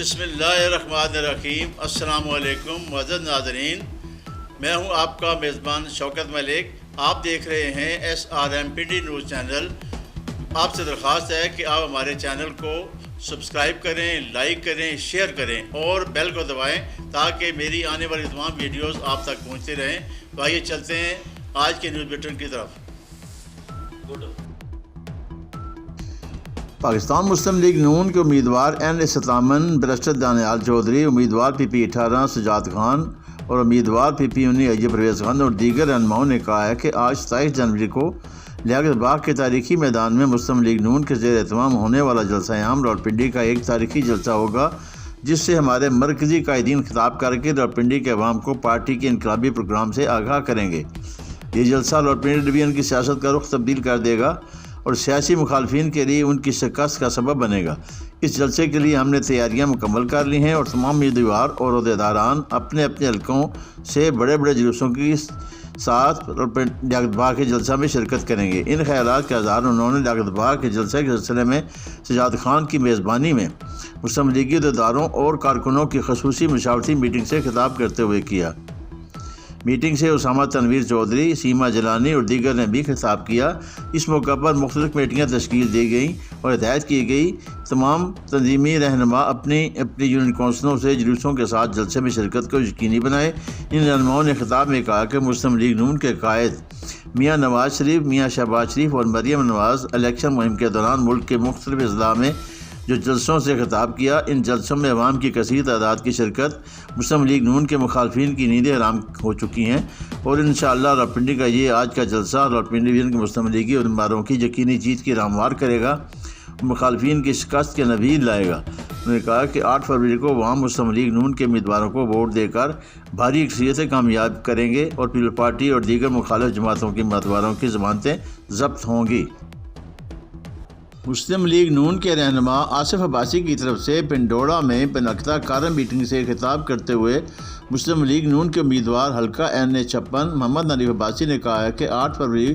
بسم اللہ الرحمن الرحیم۔ السلام علیکم معزز ناظرین، میں ہوں آپ کا میزبان شوکت ملک۔ آپ دیکھ رہے ہیں SRM پنڈی نیوز چینل۔ آپ سے درخواست ہے کہ آپ ہمارے چینل کو سبسکرائب کریں، لائک کریں، شیئر کریں اور بیل کو دبائیں تاکہ میری آنے والی تمام ویڈیوز آپ تک پہنچتے رہیں۔ تو آئیے چلتے ہیں آج کے نیوز بلیٹن کی طرف۔ پاکستان مسلم لیگ نون کے امیدوار استامن برسٹر دانیال چودھری، امیدوار PP 18 سجاد خان اور امیدوار PP 19 ایوب پرویز خان اور دیگر رہنماؤں نے کہا ہے کہ آج 27 جنوری کو لیاقت باغ کے تاریخی میدان میں مسلم لیگ نون کے زیر اہتمام ہونے والا جلسہ عام راولپنڈی کا ایک تاریخی جلسہ ہوگا، جس سے ہمارے مرکزی قائدین خطاب کر کے راولپنڈی کے عوام کو پارٹی کے انقلابی پروگرام سے آگاہ کریں گے۔ یہ جلسہ راولپنڈی ڈویژن کی سیاست کا رخ تبدیل کر دے گا اور سیاسی مخالفین کے لیے ان کی شکست کا سبب بنے گا۔ اس جلسے کے لیے ہم نے تیاریاں مکمل کر لی ہیں اور تمام امیدوار اور عہدیداران اپنے اپنے حلقوں سے بڑے بڑے جلوسوں کے ساتھ لیاقت باغ کے جلسہ میں شرکت کریں گے۔ ان خیالات کا اظہار انہوں نے لیاقت باغ کے جلسے کے سلسلے میں سجاد خان کی میزبانی میں مسلم لیگی عہدیداروں اور کارکنوں کی خصوصی مشاورتی میٹنگ سے خطاب کرتے ہوئے کیا۔ میٹنگ سے اسامہ تنویر چودھری، سیما جیلانی اور دیگر نے بھی خطاب کیا۔ اس موقع پر مختلف کمیٹیاں تشکیل دی گئیں اور ہدایت کی گئی تمام تنظیمی رہنما اپنی یونٹ کونسلوں سے جلوسوں کے ساتھ جلسے میں شرکت کو یقینی بنائے۔ ان رہنماؤں نے خطاب میں کہا کہ مسلم لیگ نون کے قائد میاں نواز شریف، میاں شہباز شریف اور مریم نواز الیکشن مہم کے دوران ملک کے مختلف اضلاع میں جو جلسوں سے خطاب کیا، ان جلسوں میں عوام کی کثیر تعداد کی شرکت مسلم لیگ نون کے مخالفین کی نیندیں حرام ہو چکی ہیں اور انشاءاللہ راولپنڈی کا یہ آج کا جلسہ راولپنڈی ڈویژن کے مسلم لیگی امیدواروں کی یقینی جیت کی راہنمار کرے گا، مخالفین کی شکست کے نوید لائے گا۔ انہوں نے کہا کہ 8 فروری کو عوام مسلم لیگ نون کے امیدواروں کو ووٹ دے کر بھاری اکثریت سے کامیاب کریں گے اور پیپلز پارٹی اور دیگر مخالف جماعتوں کے امیدواروں کی ضمانتیں ضبط ہوں گی۔ مسلم لیگ نون کے رہنما آصف عباسی کی طرف سے پنڈوڑا میں منعقدہ کارم میٹنگ سے خطاب کرتے ہوئے مسلم لیگ نون کے امیدوار حلقہ NA 56 محمد حنیف عباسی نے کہا ہے کہ 8 فروری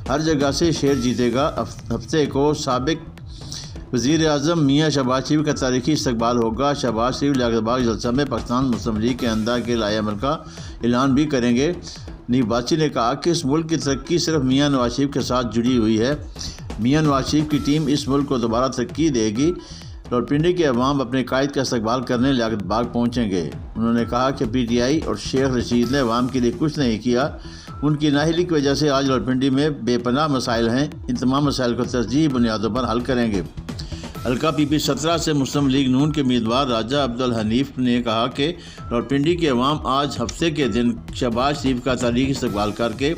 ہر جگہ سے شیر جیتے گا۔ ہفتے کو سابق وزیر اعظم میاں شہباز شریف کا تاریخی استقبال ہوگا۔ شہباز شریف لیاقت باغ جلسہ میں پاکستان مسلم لیگ کے اندھا کے لائے عمل کا اعلان بھی کریں گے۔ حنیف عباسی نے کہا کہ اس ملک کی ترقی صرف میاں نواز شریف کے ساتھ جڑی ہوئی ہے۔ میاں نواز شریف کی ٹیم اس ملک کو دوبارہ ترقی دے گی۔ راولپنڈی کے عوام اپنے قائد کا استقبال کرنے لیاقت باغ پہنچیں گے۔ انہوں نے کہا کہ PTI اور شیخ رشید نے عوام کے لیے کچھ نہیں کیا۔ ان کی نااہلی کی وجہ سے آج راولپنڈی میں بے پناہ مسائل ہیں۔ ان تمام مسائل کو ترجیحی بنیادوں پر حل کریں گے۔ حلقہ PP 17 سے مسلم لیگ نون کے امیدوار راجہ عبدالحنیف نے کہا کہ راولپنڈی کے عوام آج ہفتے کے دن شہباز شریف کا تاریخی استقبال کر کے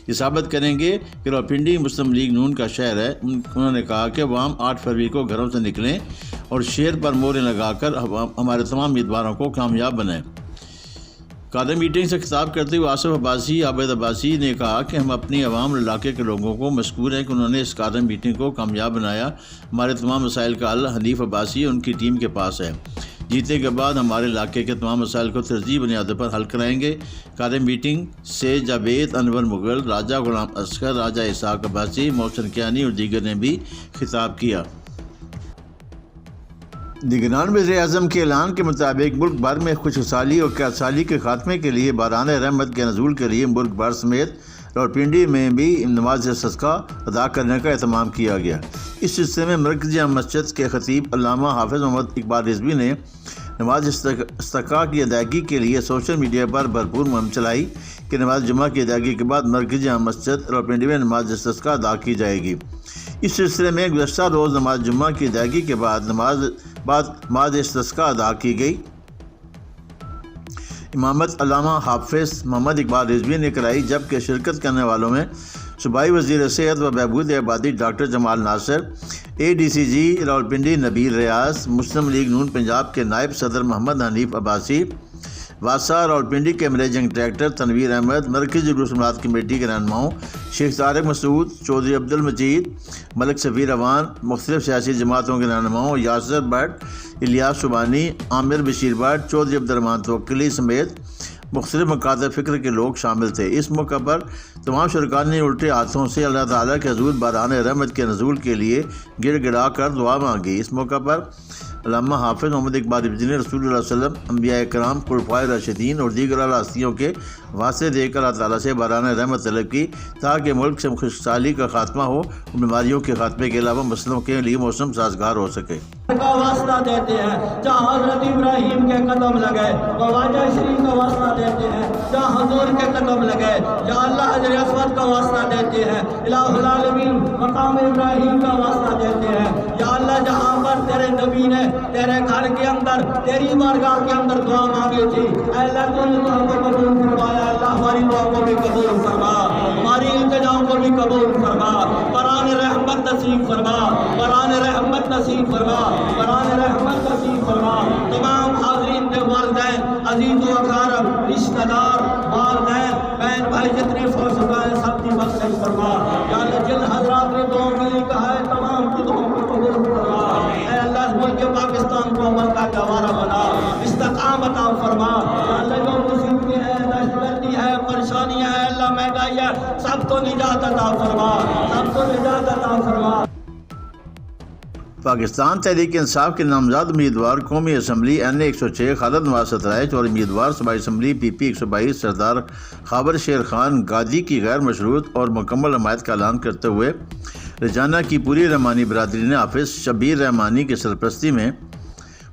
یہ ثابت کریں گے کہ راولپنڈی مسلم لیگ نون کا شہر ہے۔ انہوں نے کہا کہ عوام 8 فروری کو گھروں سے نکلیں اور شیر پر موریں لگا کر ہمارے تمام امیدواروں کو کامیاب بنائیں۔ کارم میٹنگ سے خطاب کرتے ہوئے آصف عباسی عابد عباسی نے کہا کہ ہم اپنی عوام اور علاقے کے لوگوں کو مشکور ہیں کہ انہوں نے اس کارم میٹنگ کو کامیاب بنایا۔ ہمارے تمام مسائل کا حل حنیف عباسی اور ان کی ٹیم کے پاس ہے۔ جیتنے کے بعد ہمارے علاقے کے تمام مسائل کو ترجیحی بنیادوں پر حل کرائیں گے۔ کارم میٹنگ سے جاوید انور مغل، راجہ غلام اصغر، راجہ اسحاق عباسی، محسن کیانی اور دیگر نے بھی خطاب کیا۔ نگران وزیر اعظم کے اعلان کے مطابق ملک بھر میں خشکسالی اور قحط سالی کے خاتمے کے لیے باران رحمت کے نزول کے لیے ملک بھر سمیت راولپنڈی میں بھی نماز استسقاء ادا کرنے کا اہتمام کیا گیا۔ اس سلسلے میں مرکزی جامع مسجد کے خطیب علامہ حافظ محمد اقبال رضوی نے نماز استسقاء کی ادائیگی کے لیے سوشل میڈیا پر بھرپور مہم چلائی کہ نماز جمعہ کی ادائیگی کے بعد مرکزی جامع مسجد راولپنڈی میں نماز استسقاء ادا کی جائے گی۔ اس سلسلے میں گزشتہ روز نماز جمعہ کی ادائیگی کے بعد نماز استسقاء ادا کی گئی۔ امامت علامہ حافظ محمد اقبال رضوی نے کرائی، جبکہ شرکت کرنے والوں میں صوبائی وزیر صحت و بہبود آبادی ڈاکٹر جمال ناصر، ADCG راولپنڈی نبیل ریاض، مسلم لیگ نون پنجاب کے نائب صدر محمد حنیف عباسی، واسا راولپنڈی کے منیجنگ ڈائریکٹر تنویر احمد، مرکزی رسومات کمیٹی کے رہنماؤں شیخ طارق مسعود، چودھری عبدالمجید، ملک سفیر اوان، مختلف سیاسی جماعتوں کے رہنماؤں یاسر بٹ، الیاس سبحانی، عامر بشیر بٹ، چودھری عبدالرحمان توکلی سمیت مختلف مکاتب فکر کے لوگ شامل تھے۔ اس موقع پر تمام شرکاء نے الٹے ہاتھوں سے اللہ تعالیٰ کے حضور باران رحمت کے نزول کے لیے گڑ گڑا کر دعا مانگی۔ اس موقع پر علامہ حافظ محمد اقبال ابن رسول اللہ صلی اللہ علیہ وسلم، انبیاء کرام، خلفائے راشدین اور دیگر اعلیٰ ہستیوں کے واسطے دے کر اللہ تعالیٰ سے باران رحمت طلب کی تاکہ ملک سے خشکسالی کا خاتمہ ہو اور بیماریوں کے خاتمے کے علاوہ مسئلوں کے لیے موسم سازگار ہو سکے۔ کا واسطہ دیتے ہیں جہاں حضرت ابراہیم کے قدم لگے، خواجہ شریف کا واسطہ دیتے ہیں جہاں حضور کے قدم لگے، جہاں اللہ حجر اسود کا واسطہ دیتے ہیں، الہ العالمین مقام ابراہیم کا واسطہ دیتے ہیں، یا اللہ جہاں پر تیرے نبی نے تیرے گھر کے اندر تیری بارگاہ کے اندر دعا مانگی تھی، اے اللہ تو نے دعا کو قبول فرمایا، اللہ ہماری دعا کو بھی قبول فرما، ہماری التجاؤں کو بھی قبول فرما، قرآن رحمت نصیب فرما، قرآن رحمت نصیب فرما، قرآن رحمت نصیب فرما۔ تمام حاضرین کے والدین، عزیز و اقارب، رشتہ دار، والدین، بہن بھائی جتنے فوت شدہ ہیں سب کی بخشش فرما، یا اللہ جن حضرات نے دعاؤں کے لیے کہا ہے تمام کی دعاؤں کو قبول فرما، اے اللہ اس ملک پاکستان کو امن کا گہوارہ بنا، استقامت عطا فرما، یا اللہ جو مصیبتیں ہیں، دہشت گردی ہے، پریشانیاں ہیں، اللہ مہنگائی ہے، سب کو نجات عطا فرما، سب کو نجات عطا فرما۔ پاکستان تحریک انصاف کے نامزد امیدوار قومی اسمبلی N106 خالد نواز سترائچ اور امیدوار صوبائی اسمبلی PP 122 سردار خابر شیر خان گادی کی غیر مشروط اور مکمل حمایت کا اعلان کرتے ہوئے رجانہ کی پوری رحمانی برادری نے حافظ شبیر رحمانی کی سرپرستی میں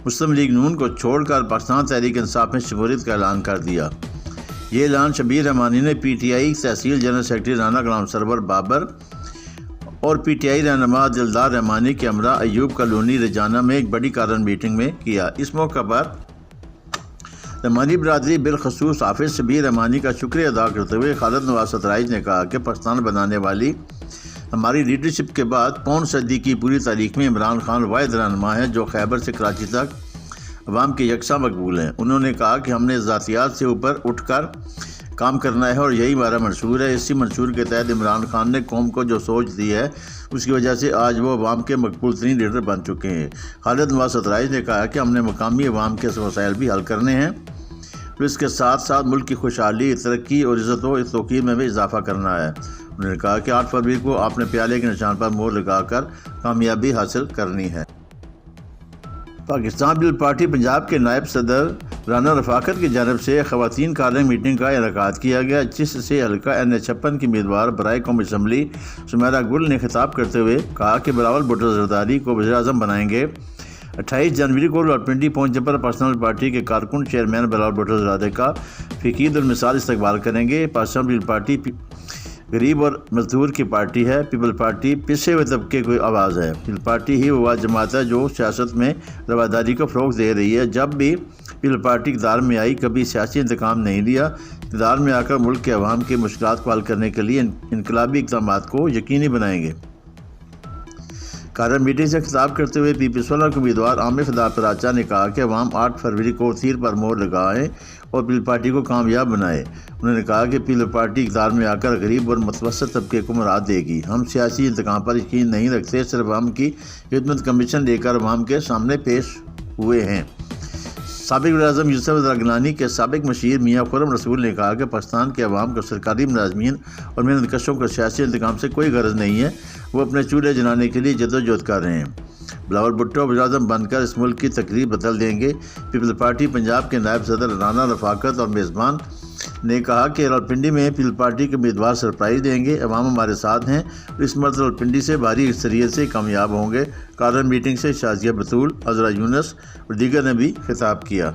مسلم لیگ نون کو چھوڑ کر پاکستان تحریک انصاف میں شمولیت کا اعلان کر دیا۔ یہ اعلان شبیر رحمانی نے PTI تحصیل جنرل سیکرٹری رانا غلام سرور بابر اور PTI رہنما دلدار رحمانی کے ہمراہ ایوب کالونی رجانہ میں ایک بڑی کارن میٹنگ میں کیا۔ اس موقع پر رحمانی برادری بالخصوص حافظ شبیر رحمانی کا شکریہ ادا کرتے ہوئے خالد نواز سترائچ نے کہا کہ پاکستان بنانے والی ہماری لیڈرشپ کے بعد پون صدی کی پوری تاریخ میں عمران خان واحد رہنما ہے جو خیبر سے کراچی تک عوام کے یکساں مقبول ہیں۔ انہوں نے کہا کہ ہم نے ذاتیات سے اوپر اٹھ کر کام کرنا ہے اور یہی ہمارا منشور ہے۔ اسی منشور کے تحت عمران خان نے قوم کو جو سوچ دی ہے اس کی وجہ سے آج وہ عوام کے مقبول ترین لیڈر بن چکے ہیں۔ خالد نواز سترائچ نے کہا کہ ہم نے مقامی عوام کے مسائل بھی حل کرنے ہیں اور اس کے ساتھ ساتھ ملک کی خوشحالی، ترقی اور عزت و توقیر میں بھی اضافہ کرنا ہے۔ انہوں نے کہا کہ 8 فروری کو آپ نے پیالے کے نشان پر مہر لگا کر کامیابی حاصل کرنی ہے۔ پاکستان پیپلز پارٹی پنجاب کے نائب صدر رانا رفاقت کی جانب سے خواتین کارنر میٹنگ کا انعقاد کیا گیا، جس سے حلقہ N56 کی امیدوار برائے قومی اسمبلی سمیرہ گل نے خطاب کرتے ہوئے کہا کہ بلاول بھٹو زرداری کو وزیر اعظم بنائیں گے۔ 28 جنوری کو راولپنڈی پہنچنے پر پاکستان پارٹی کے کارکن چیئرمین بلاول بھٹو زرداری کا فقید المثال استقبال کریں گے۔ پاکستان پیپلز پارٹی غریب اور مزدور کی پارٹی ہے۔ پیپلز پارٹی پسے ہوئے طبقے کی آواز ہے۔ پیپلز پارٹی ہی وہ جماعت ہے جو سیاست میں رواداری کو فروغ دے رہی ہے۔ جب بھی پیپلز پارٹی اقتدار میں آئی کبھی سیاسی انتقام نہیں لیا، اقتدار میں آ کر ملک کے عوام کی مشکلات کو حل کرنے کے لیے انقلابی اقدامات کو یقینی بنائیں گے۔ کارن میٹنگ سے خطاب کرتے ہوئے PP16 کے امیدوار عامر فدا پراچا نے کہا کہ عوام 8 فروری کو تیر پر مہر لگائیں اور پیپلز پارٹی کو کامیاب بنائے۔ انہوں نے کہا کہ پیپلز پارٹی اقتدار میں آ کر غریب اور متوسط طبقے کو مراد دے گی۔ ہم سیاسی انتقام پر یقین نہیں رکھتے، صرف عوام کی خدمت کمیشن لے کر عوام کے سامنے پیش ہوئے ہیں۔ سابق وزیر اعظم یوسف درگنانی کے سابق مشیر میاں خرم رسول نے کہا کہ پاکستان کے عوام کو سرکاری ملازمین اور محنت کشوں کو سیاسی انتقام سے کوئی غرض نہیں ہے، وہ اپنے چولہے جلانے کے لیے جدوجہد کر رہے ہیں۔ بلاول بھٹو وزیر اعظم بن کر اس ملک کی تقریر بدل دیں گے۔ پیپلز پارٹی پنجاب کے نائب صدر رانا رفاقت اور میزبان نے کہا کہ راولپنڈی میں پیپلز پارٹی کے امیدوار سرپرائز دیں گے، عوام ہمارے ساتھ ہیں اور اس مرتبہ راولپنڈی سے بھاری اکثریت سے کامیاب ہوں گے۔ کارن میٹنگ سے شازیہ بطول، عذرا یونس اور دیگر نے بھی خطاب کیا۔